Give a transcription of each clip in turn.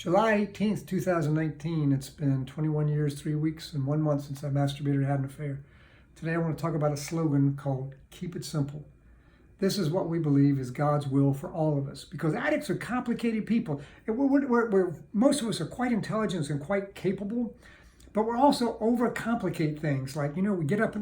July 18th, 2019, it's been 21 years, 3 weeks, and 1 month since I masturbated and had an affair. Today I want to talk about a slogan called Keep It Simple. This is what we believe is God's will for all of us, because addicts are complicated people. Most of us are quite intelligent and quite capable, but we're also overcomplicate things. Like, we get up,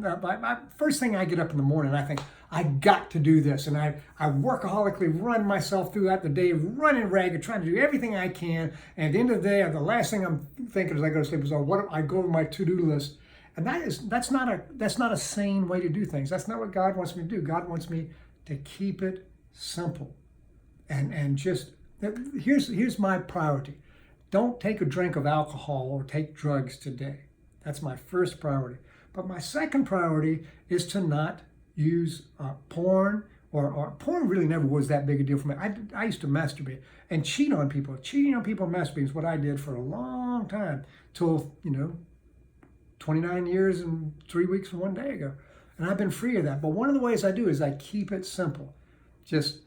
first thing I get up in the morning, I think, I got to do this. And I workaholically run myself throughout the day, running ragged, trying to do everything I can. And at the end of the day, the last thing I'm thinking as I go to sleep is, I go to my to-do list. And that's not a sane way to do things. That's not what God wants me to do. God wants me to keep it simple. And just, here's my priority. Don't take a drink of alcohol or take drugs today. That's my first priority. But my second priority is to not use porn, or porn really never was that big a deal for me. I used to masturbate and cheat on people. Cheating on people and masturbating is what I did for a long time, till 29 years and 3 weeks and 1 day ago. And I've been free of that. But one of the ways I do is I keep it simple. Just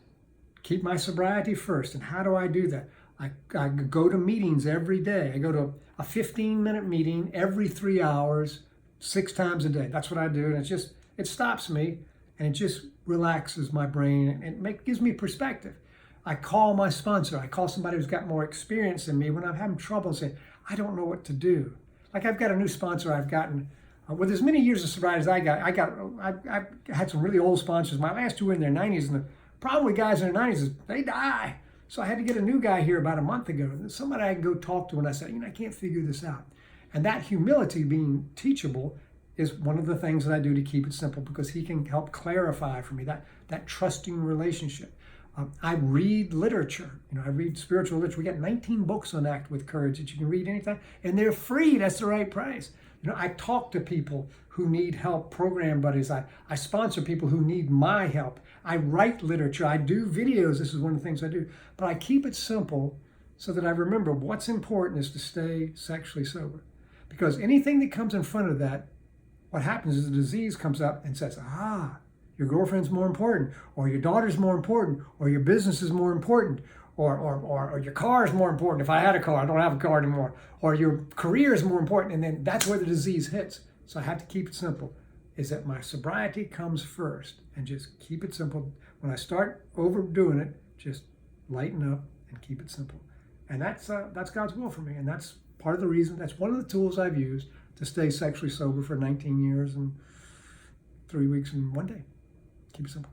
keep my sobriety first. And how do I do that? I go to meetings every day. I go to a 15-minute meeting every 3 hours, 6 times a day. That's what I do. And it stops me, and it just relaxes my brain, and it gives me perspective. I call my sponsor. I call somebody who's got more experience than me when I'm having trouble, saying, I don't know what to do. Like, I've got a new sponsor I've gotten. With as many years of sobriety as I had some really old sponsors. My last two were in their 90s, and the problem with guys in their 90s is they die. So I had to get a new guy here about a month ago. Somebody I can go talk to, and I said, I can't figure this out. And that humility, being teachable, is one of the things that I do to keep it simple, because he can help clarify for me that trusting relationship. I read literature. I read spiritual literature. We got 19 books on Act with Courage that you can read anytime, and they're free. That's the right price. I talk to people who need help, program buddies. I sponsor people who need my help. I write literature. I do videos. This is one of the things I do. But I keep it simple so that I remember what's important is to stay sexually sober. Because anything that comes in front of that, what happens is the disease comes up and says, your girlfriend's more important, or your daughter's more important, or your business is more important, or your car is more important. If I had a car, I don't have a car anymore. Or your career is more important, and then that's where the disease hits. So I have to keep it simple, is that my sobriety comes first, and just keep it simple. When I start overdoing it, just lighten up and keep it simple. And that's God's will for me, and that's part of the reason, that's one of the tools I've used to stay sexually sober for 19 years and 3 weeks and 1 day. Keep it simple.